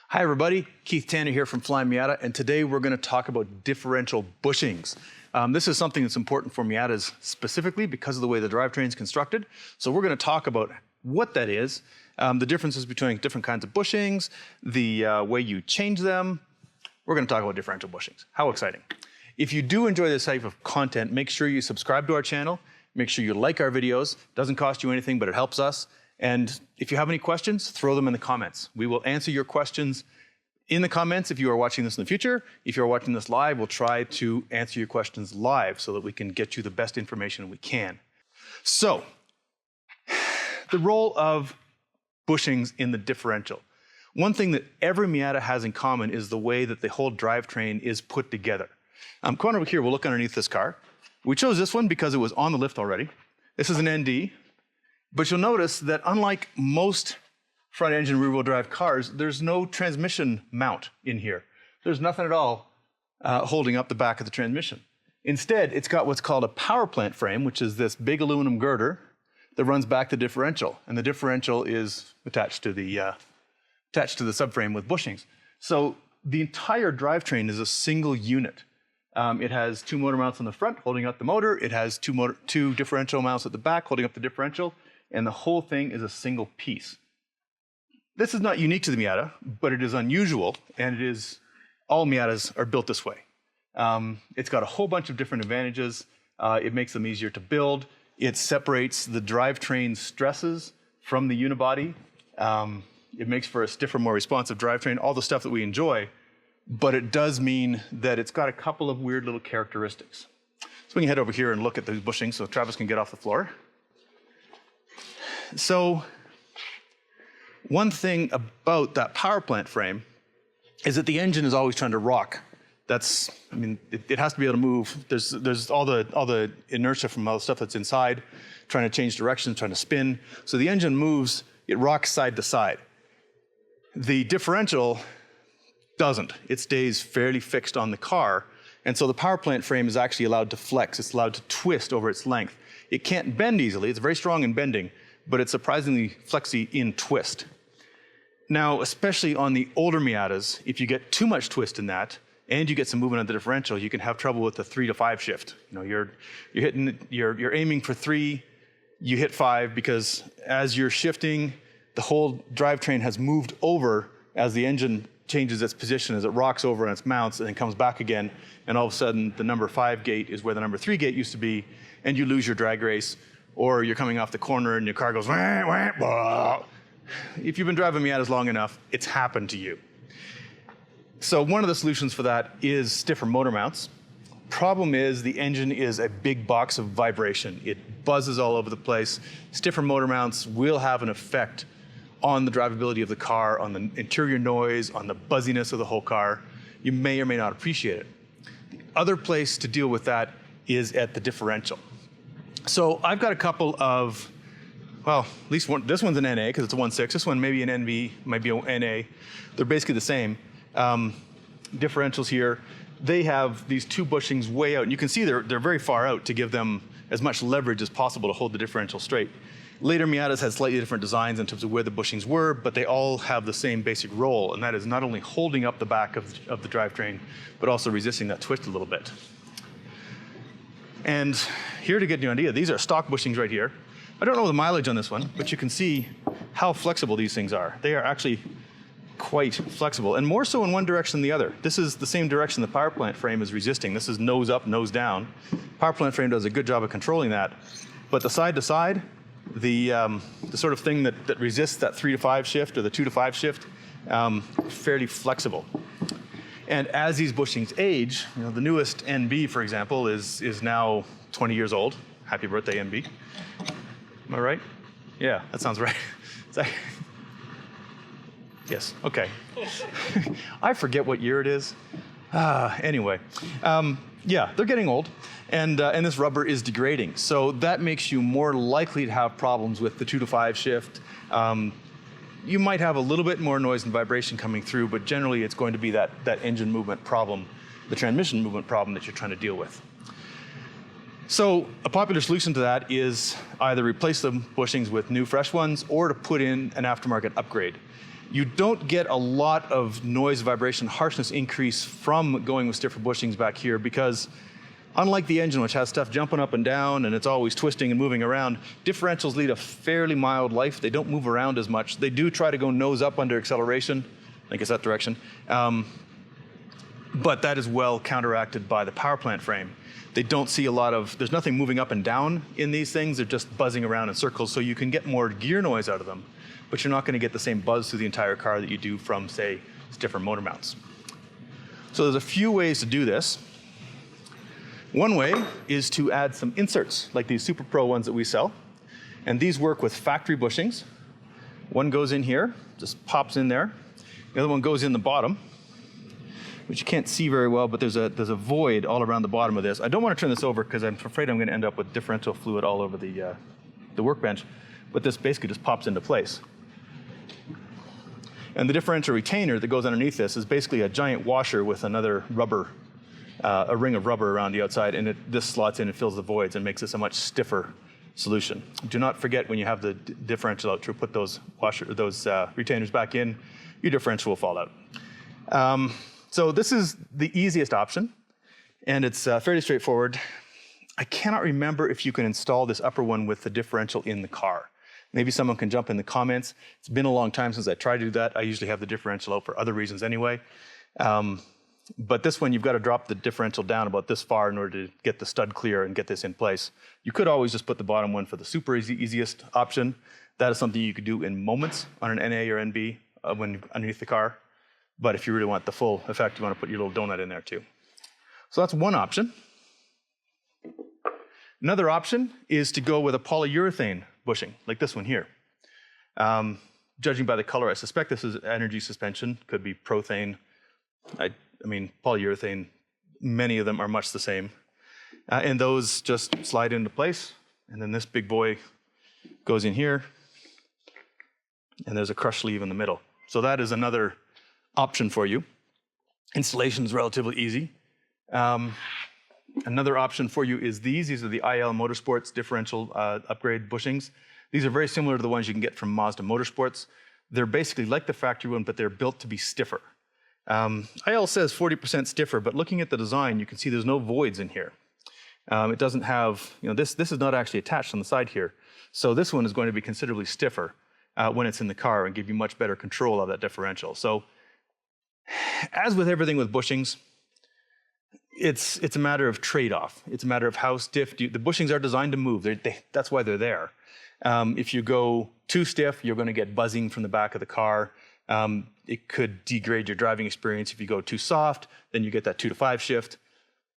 Hi everybody, Keith Tanner here from Flyin Miata, and today we're going to talk about differential bushings. This is something that's important for Miatas specifically because of the way the drivetrain is constructed. So we're going to talk about what that is, the differences between different kinds of bushings, the way you change them. We're going to talk about differential bushings. How exciting. If you do enjoy this type of content, make sure you subscribe to our channel. Make sure you like our videos. It doesn't cost you anything, but it helps us. And if you have any questions, throw them in the comments. We will answer your questions in the comments if you are watching this in the future. If you're watching this live, we'll try to answer your questions live so that we can get you the best information we can. So, the role of bushings in the differential. One thing that every Miata has in common is the way that the whole drivetrain is put together. Come on over here, we'll look underneath this car. We chose this one because it was on the lift already. This is an ND. But you'll notice that unlike most front engine rear wheel drive cars, there's no transmission mount in here. There's nothing at all holding up the back of the transmission. Instead, it's got what's called a power plant frame, which is this big aluminum girder that runs back the differential. And the differential is attached to the subframe with bushings. So the entire drivetrain is a single unit. It has two motor mounts on the front holding up the motor. It has two differential mounts at the back holding up the differential. And the whole thing is a single piece. This is not unique to the Miata, but it is unusual, and all Miatas are built this way. It's got a whole bunch of different advantages. It makes them easier to build. It separates the drivetrain stresses from the unibody. It makes for a stiffer, more responsive drivetrain, all the stuff that we enjoy, but it does mean that it's got a couple of weird little characteristics. So we can head over here and look at these bushings so Travis can get off the floor. So one thing about that power plant frame is that the engine is always trying to rock. It has to be able to move. There's all the inertia from all the stuff that's inside, trying to change directions, trying to spin. So the engine moves, it rocks side to side. The differential doesn't. It stays fairly fixed on the car. And so the power plant frame is actually allowed to flex. It's allowed to twist over its length. It can't bend easily. It's very strong in bending, but it's surprisingly flexy in twist. Now, especially on the older Miatas, if you get too much twist in that, and you get some movement on the differential, you can have trouble with the 3 to 5 shift. You know, you're aiming for 3, you hit 5 because as you're shifting, the whole drivetrain has moved over as the engine changes its position, as it rocks over on its mounts and then comes back again, and all of a sudden the number 5 gate is where the number 3 gate used to be, and you lose your drag race. Or you're coming off the corner and your car goes, wah, wah, wah. If you've been driving Miatas long enough, it's happened to you. So one of the solutions for that is stiffer motor mounts. Problem is the engine is a big box of vibration. It buzzes all over the place. Stiffer motor mounts will have an effect on the drivability of the car, on the interior noise, on the buzziness of the whole car. You may or may not appreciate it. The other place to deal with that is at the differential. So I've got a couple of, well, at least one, this one's an NA because it's a 1.6. This one may be an NV, might be an NA. They're basically the same. Differentials here, they have these two bushings way out. And you can see they're very far out to give them as much leverage as possible to hold the differential straight. Later Miatas had slightly different designs in terms of where the bushings were, but they all have the same basic role, and that is not only holding up the back of the drivetrain, but also resisting that twist a little bit. And here to get you an idea, these are stock bushings right here. I don't know the mileage on this one, but you can see how flexible these things are. They are actually quite flexible, and more so in one direction than the other. This is the same direction the power plant frame is resisting. This is nose up, nose down. Power plant frame does a good job of controlling that. But the side to side, the sort of thing that resists that 3 to 5 shift or the 2 to 5 shift, fairly flexible. And as these bushings age, you know, the newest NB, for example, is now 20 years old. Happy birthday, NB. Am I right? Yeah, that sounds right. Yes, okay. I forget what year it is. Anyway, yeah, they're getting old, and this rubber is degrading. So that makes you more likely to have problems with the 2 to 5 shift. You might have a little bit more noise and vibration coming through, but generally it's going to be that engine movement problem, the transmission movement problem that you're trying to deal with. So a popular solution to that is either replace the bushings with new fresh ones or to put in an aftermarket upgrade. You don't get a lot of noise, vibration, harshness increase from going with stiffer bushings back here because unlike the engine, which has stuff jumping up and down and it's always twisting and moving around, differentials lead a fairly mild life. They don't move around as much. They do try to go nose up under acceleration, I guess that direction, but that is well counteracted by the power plant frame. They don't see a lot of, there's nothing moving up and down in these things. They're just buzzing around in circles, so you can get more gear noise out of them, but you're not going to get the same buzz through the entire car that you do from, say, stiffer motor mounts. So there's a few ways to do this. One way is to add some inserts, like these SuperPro ones that we sell. And these work with factory bushings. One goes in here, just pops in there. The other one goes in the bottom, which you can't see very well, but there's a void all around the bottom of this. I don't want to turn this over because I'm afraid I'm going to end up with differential fluid all over the workbench. But this basically just pops into place. And the differential retainer that goes underneath this is basically a giant washer with another rubber, a ring of rubber around the outside, and this slots in and fills the voids and makes this a much stiffer solution. Do not forget when you have the differential out to put those retainers back in, your differential will fall out. So this is the easiest option, and it's fairly straightforward. I cannot remember if you can install this upper one with the differential in the car. Maybe someone can jump in the comments. It's been a long time since I tried to do that. I usually have the differential out for other reasons anyway. But this one, you've got to drop the differential down about this far in order to get the stud clear and get this in place. You could always just put the bottom one for the super easiest option. That is something you could do in moments on an NA or NB when underneath the car. But if you really want the full effect, you want to put your little donut in there too. So that's one option. Another option is to go with a polyurethane bushing, like this one here. Judging by the color, I suspect this is energy suspension, could be prothane. I mean, polyurethane, many of them are much the same. And those just slide into place, and then this big boy goes in here, and there's a crush sleeve in the middle. So that is another option for you. Installation is relatively easy. Another option for you is these. These are the IL Motorsports differential upgrade bushings. These are very similar to the ones you can get from Mazda Motorsports. They're basically like the factory one, but they're built to be stiffer. IL says 40% stiffer, but looking at the design, you can see there's no voids in here. It doesn't have, this is not actually attached on the side here. So this one is going to be considerably stiffer when it's in the car and give you much better control of that differential. So as with everything with bushings, it's a matter of trade-off. It's a matter of how stiff the bushings are designed to move. That's why they're there. If you go too stiff, you're going to get buzzing from the back of the car. It could degrade your driving experience. If you go too soft, then you get that 2 to 5 shift.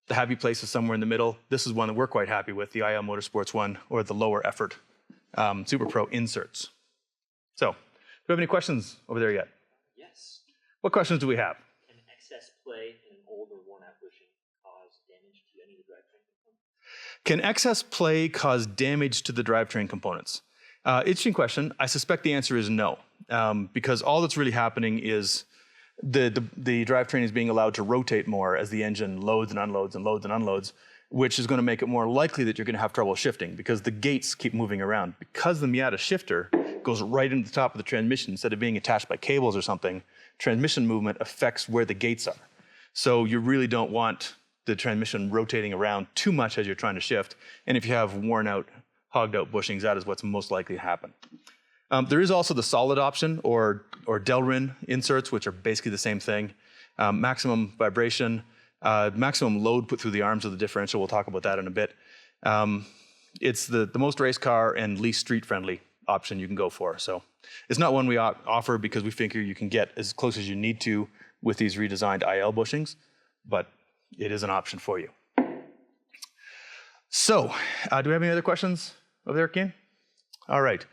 The happy place is somewhere in the middle. This is one that we're quite happy with, the IL Motorsports one, or the lower effort SuperPro inserts. So, do we have any questions over there yet? Yes. What questions do we have? Can excess play in an old or worn-out bushing cause damage to any of the drivetrain components? Can excess play cause damage to the drivetrain components? Interesting question. I suspect the answer is no, because all that's really happening is the drivetrain is being allowed to rotate more as the engine loads and unloads and loads and unloads, which is going to make it more likely that you're going to have trouble shifting because the gates keep moving around. Because the Miata shifter goes right into the top of the transmission instead of being attached by cables or something, transmission movement affects where the gates are. So you really don't want the transmission rotating around too much as you're trying to shift. And if you have worn out, hogged out bushings, that is what's most likely to happen. There is also the solid option or Delrin inserts, which are basically the same thing. Maximum vibration, maximum load put through the arms of the differential. We'll talk about that in a bit. It's the most race car and least street friendly option you can go for. So it's not one we offer because we figure you can get as close as you need to with these redesigned IL bushings, but it is an option for you. So, do we have any other questions over there, Ken? All right.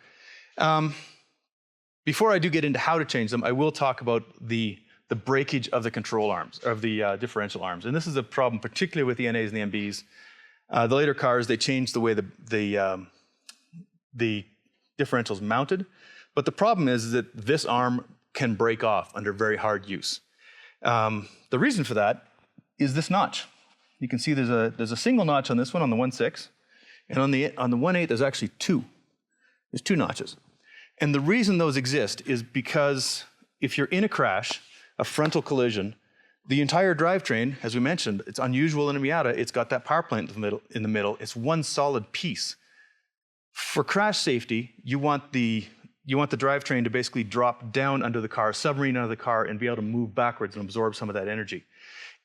Before I do get into how to change them, I will talk about the breakage of the control arms, of the differential arms. And this is a problem particularly with the NAs and the MBs. The later cars, they changed the way the differential's mounted. But the problem is that this arm can break off under very hard use. The reason for that is this notch. You can see there's a single notch on this one, on the 1.6. And on the 1.8, there's actually two. There's two notches. And the reason those exist is because if you're in a crash, a frontal collision, the entire drivetrain, as we mentioned, it's unusual in a Miata, it's got that power plant in the middle. It's one solid piece. For crash safety, you want the drivetrain to basically drop down under the car, submarine under the car, and be able to move backwards and absorb some of that energy.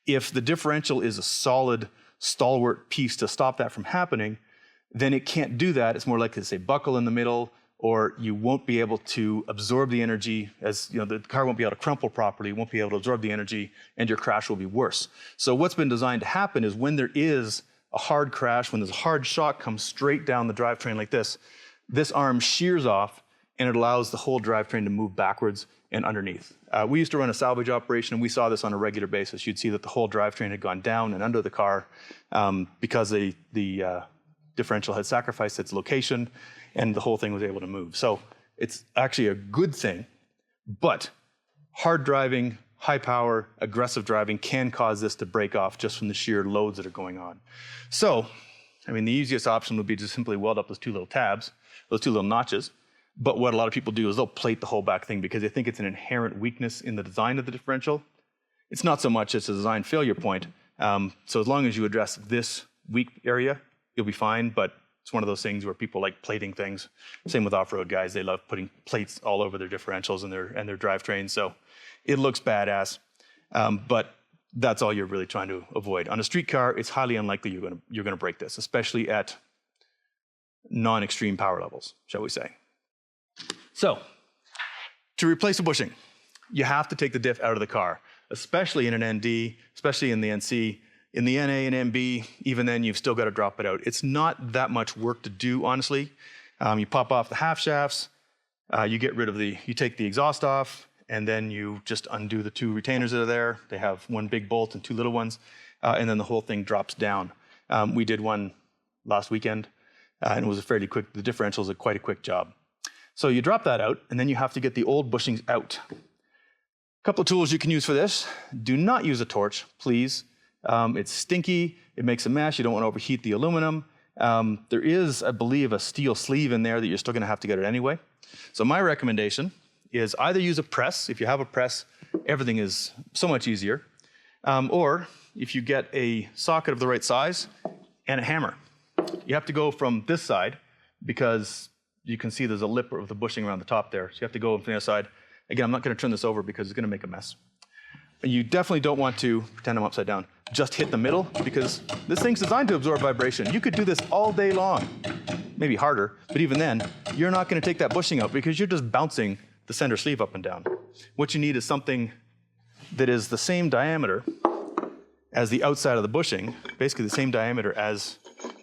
If the differential is a solid, stalwart piece to stop that from happening, then it can't do that. It's more likely to say buckle in the middle, or you won't be able to absorb the energy, as the car won't be able to crumple properly, won't be able to absorb the energy, and your crash will be worse. So what's been designed to happen is when there is a hard crash, when there's a hard shock comes straight down the drivetrain like this arm shears off, and it allows the whole drivetrain to move backwards and underneath. We used to run a salvage operation, and we saw this on a regular basis. You'd see that the whole drivetrain had gone down and under the car because the differential had sacrificed its location, and the whole thing was able to move. So it's actually a good thing, but hard driving, high power, aggressive driving can cause this to break off just from the sheer loads that are going on. So, I mean, the easiest option would be to simply weld up those two little tabs, those two little notches. But what a lot of people do is they'll plate the whole back thing because they think it's an inherent weakness in the design of the differential. It's not so much, it's a design failure point. So as long as you address this weak area, you'll be fine, but it's one of those things where people like plating things. Same with off-road guys, they love putting plates all over their differentials and their drivetrains, so it looks badass, but that's all you're really trying to avoid. On a street car, it's highly unlikely you're gonna break this, especially at non-extreme power levels, shall we say. So, to replace a bushing, you have to take the diff out of the car, especially in an ND, especially in the NC. In the NA and MB, even then, you've still got to drop it out. It's not that much work to do, honestly. You pop off the half shafts, you take the exhaust off, and then you just undo the two retainers that are there. They have one big bolt and two little ones, and then the whole thing drops down. We did one last weekend, and it was the differential is quite a quick job. So you drop that out, and then you have to get the old bushings out. A couple of tools you can use for this. Do not use a torch, please. It's stinky, it makes a mess, you don't want to overheat the aluminum. There is, I believe, a steel sleeve in there that you're still going to have to get it anyway. So my recommendation is either use a press. If you have a press, everything is so much easier. Or if you get a socket of the right size and a hammer. You have to go from this side because you can see there's a lip of the bushing around the top there. So you have to go from the other side. Again, I'm not going to turn this over because it's going to make a mess. You definitely don't want to, pretend I'm upside down, just hit the middle because this thing's designed to absorb vibration. You could do this all day long, maybe harder, but even then, you're not going to take that bushing out because you're just bouncing the center sleeve up and down. What you need is something that is the same diameter as the outside of the bushing, basically the same diameter as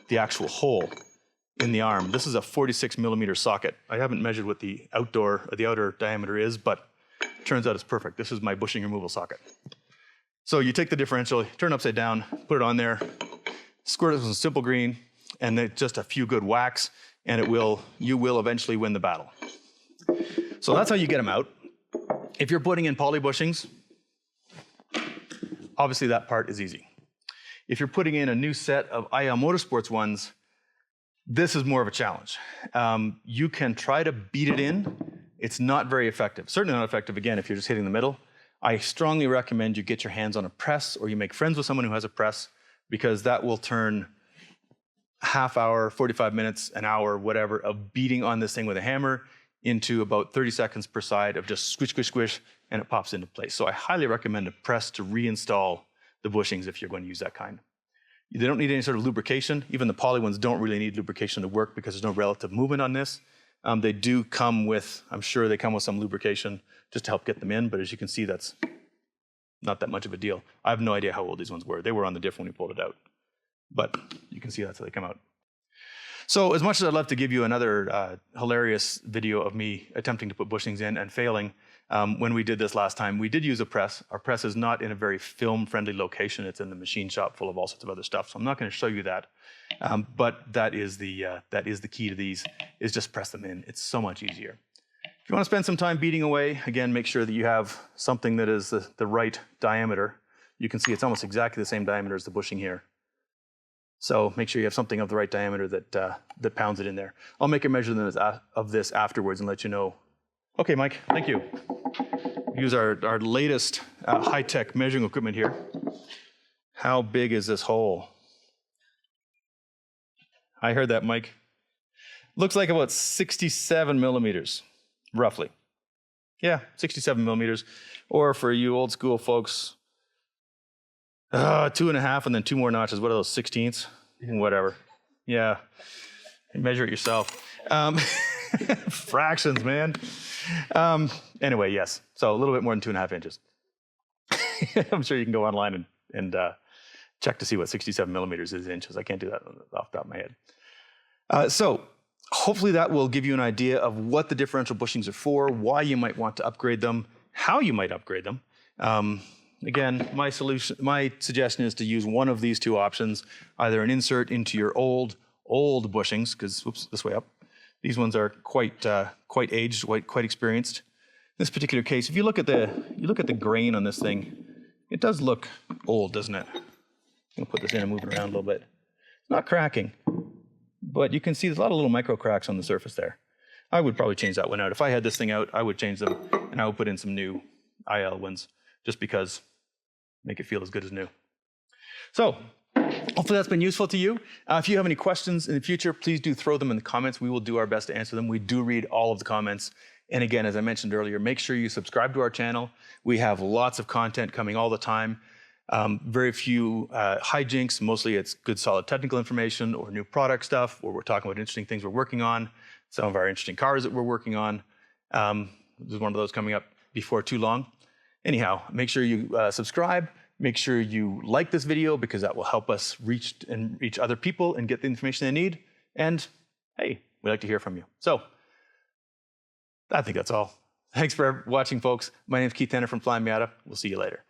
the actual hole in the arm. This is a 46 millimeter socket. I haven't measured what the outer diameter is, but turns out it's perfect. This is my bushing removal socket. So you take the differential, turn it upside down, put it on there, squirt it with some simple green, and then just a few good whacks, and you will eventually win the battle. So that's how you get them out. If you're putting in poly bushings, obviously that part is easy. If you're putting in a new set of IL Motorsports ones, this is more of a challenge. You can try to beat it in. It's not very effective. Certainly not effective, again, if you're just hitting the middle. I strongly recommend you get your hands on a press or you make friends with someone who has a press because that will turn half hour, 45 minutes, an hour, whatever, of beating on this thing with a hammer into about 30 seconds per side of just squish, squish, squish, and it pops into place. So I highly recommend a press to reinstall the bushings if you're going to use that kind. They don't need any sort of lubrication. Even the poly ones don't really need lubrication to work because there's no relative movement on this. They do come with, I'm sure they come with some lubrication just to help get them in, but as you can see, that's not that much of a deal. I have no idea how old these ones were. They were on the diff when we pulled it out, but you can see that's how they come out. So as much as I'd love to give you another hilarious video of me attempting to put bushings in and failing, when we did this last time, we did use a press. Our press is not in a very film-friendly location. It's in the machine shop full of all sorts of other stuff, so I'm not going to show you that. But that is the key to these, is just press them in. It's so much easier. If you want to spend some time beating away, again, make sure that you have something that is the right diameter. You can see it's almost exactly the same diameter as the bushing here. So make sure you have something of the right diameter that pounds it in there. I'll make a measurement of this afterwards and let you know. Okay, Mike, thank you. use our latest high-tech measuring equipment here. How big is this hole? I heard that, Mike. Looks like about 67 millimeters, roughly. Yeah, 67 millimeters. Or for you old school folks, 2.5 and then 2 more notches. What are those, 16ths? Whatever. Yeah, measure it yourself. Fractions, man. Anyway, yes. So a little bit more than 2.5 inches. I'm sure you can go online and check to see what 67 millimeters is in inches. I can't do that off the top of my head. So hopefully that will give you an idea of what the differential bushings are for, why you might want to upgrade them, how you might upgrade them. Again, my suggestion is to use one of these two options, either an insert into your old bushings, because, oops, this way up. These ones are quite aged, quite experienced. In this particular case, if you look at the grain on this thing, it does look old, doesn't it? I'm gonna put this in and move it around a little bit. It's not cracking, but you can see there's a lot of little micro cracks on the surface there. I would probably change that one out. If I had this thing out, I would change them, and I would put in some new IL ones, just because make it feel as good as new. So hopefully that's been useful to you. If you have any questions in the future, please do throw them in the comments. We will do our best to answer them. We do read all of the comments. And again, as I mentioned earlier, make sure you subscribe to our channel. We have lots of content coming all the time. Very few hijinks. Mostly it's good, solid technical information or new product stuff, or we're talking about interesting things we're working on, some of our interesting cars that we're working on. There's one of those coming up before too long. Anyhow, make sure you subscribe. Make sure you like this video, because that will help us reach other people and get the information they need. And hey, we like to hear from you. So I think that's all. Thanks for watching, folks. My name is Keith Tanner from Flyin Miata. We'll see you later.